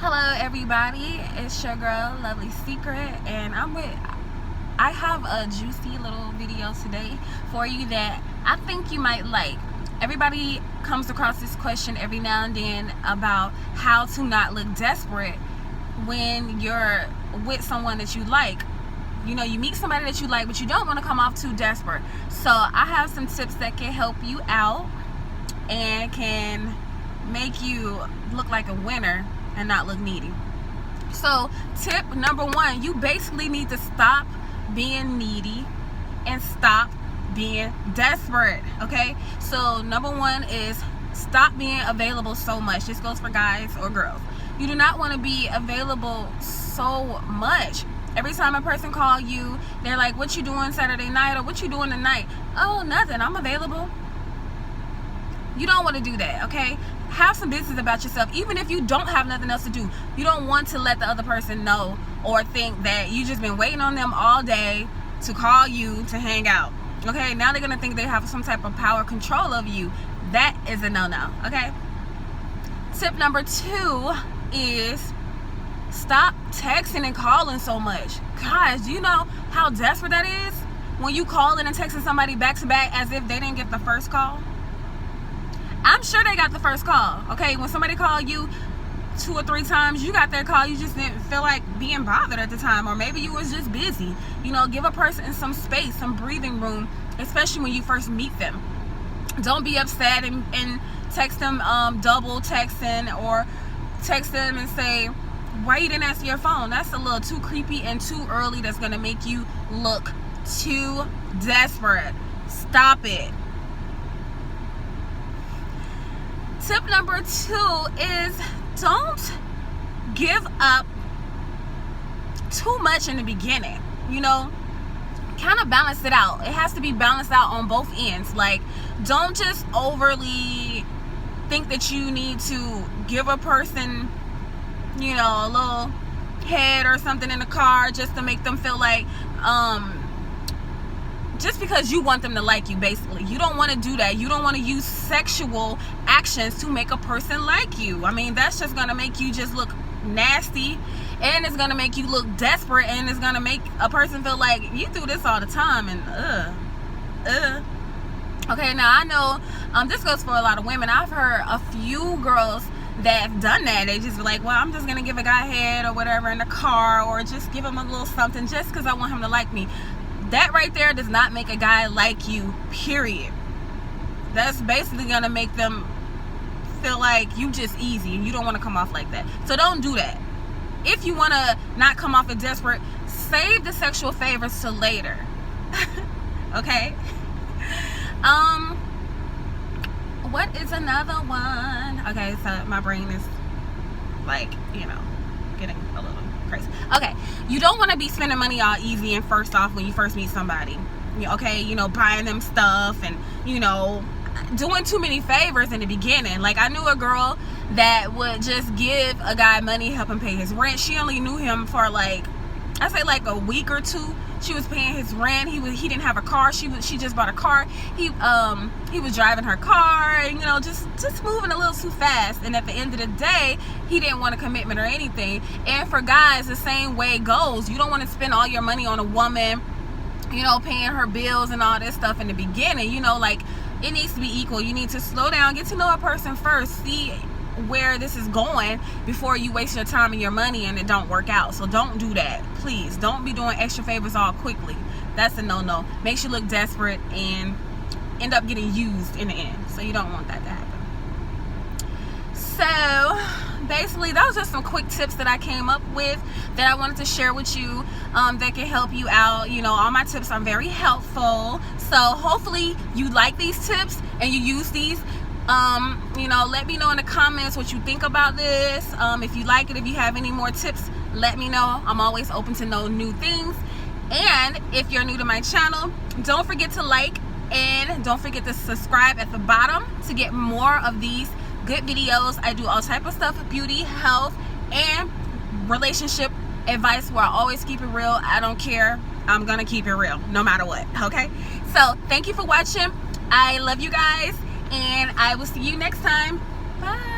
Hello everybody, it's your girl Lovely Secret, and I have a juicy little video today for you that I think you might like. Everybody comes across this question every now and then about how to not look desperate when you're with someone that you like. You know, you meet somebody that you like, but you don't want to come off too desperate. So I have some tips that can help you out and can make you look like a winner and not look needy. So tip number one, you basically need to stop being needy and stop being desperate. Okay, so number one is stop being available so much. This goes for guys or girls. You do not want to be available so much. Every time a person call you, they're like, what you doing Saturday night, or what you doing tonight? Oh, nothing, I'm available. You don't want to do that. Okay, have some business about yourself. Even if you don't have nothing else to do, you don't want to let the other person know or think that you just been waiting on them all day to call you to hang out. Okay, now they're gonna think they have some type of power control of you. That is a no-no. Okay, tip number two is stop texting and calling so much. Guys, do you know how desperate that is when you calling and texting somebody back to back as if they didn't get the first call? I'm sure they got the first call. Okay, when somebody called you 2 or 3 times, you got their call, you just didn't feel like being bothered at the time, or maybe you was just busy. You know, give a person some space, some breathing room, especially when you first meet them. Don't be upset and text them double texting, or text them and say, why you didn't answer your phone? That's a little too creepy and too early. That's gonna make you look too desperate. Stop it. Tip number two is don't give up too much in the beginning. You know, kind of balance it out. It has to be balanced out on both ends. Like, don't just overly think that you need to give a person, you know, a little head or something in the car just to make them feel like, just because you want them to like you. Basically, you don't want to do that. You don't want to use sexual actions to make a person like you. I mean, that's just going to make you just look nasty, and it's going to make you look desperate, and it's going to make a person feel like you do this all the time, and okay, now I know this goes for a lot of women. I've heard a few girls that have done that. They just be like, well, I'm just going to give a guy head or whatever in the car, or just give him a little something just because I want him to like me. That right there does not make a guy like you, period. That's basically gonna make them feel like you just easy, and you don't want to come off like that. So don't do that. If you want to not come off as desperate, save the sexual favors till later. Okay. What is another one? Okay, so my brain is like, you know, getting a little crazy. Okay, you don't want to be spending money all easy and first off when you first meet somebody. Okay, you know, buying them stuff and, you know, doing too many favors in the beginning. Like, I knew a girl that would just give a guy money, help him pay his rent. She only knew him for like, I say like a week or two. She was paying his rent. He didn't have a car. She just bought a car. He was driving her car, and, you know, just moving a little too fast. And at the end of the day, he didn't want a commitment or anything. And for guys, the same way goes. You don't want to spend all your money on a woman, you know, paying her bills and all this stuff in the beginning. You know, like, it needs to be equal. You need to slow down, get to know a person first, see where this is going before you waste your time and your money and it don't work out. So don't do that. Please don't be doing extra favors all quickly. That's a no-no. Makes you look desperate and end up getting used in the end. So you don't want that to happen. So basically, that was just some quick tips that I came up with that I wanted to share with you, that can help you out. You know, all my tips are very helpful. So hopefully you like these tips and you use these. You know, let me know in the comments what you think about this. If you like it, if you have any more tips, let me know. I'm always open to know new things. And if you're new to my channel, don't forget to like, and don't forget to subscribe at the bottom to get more of these good videos. I do all type of stuff, beauty, health, and relationship advice, where I always keep it real. I don't care. I'm gonna keep it real no matter what. Okay, so thank you for watching. I love you guys, and I will see you next time. Bye.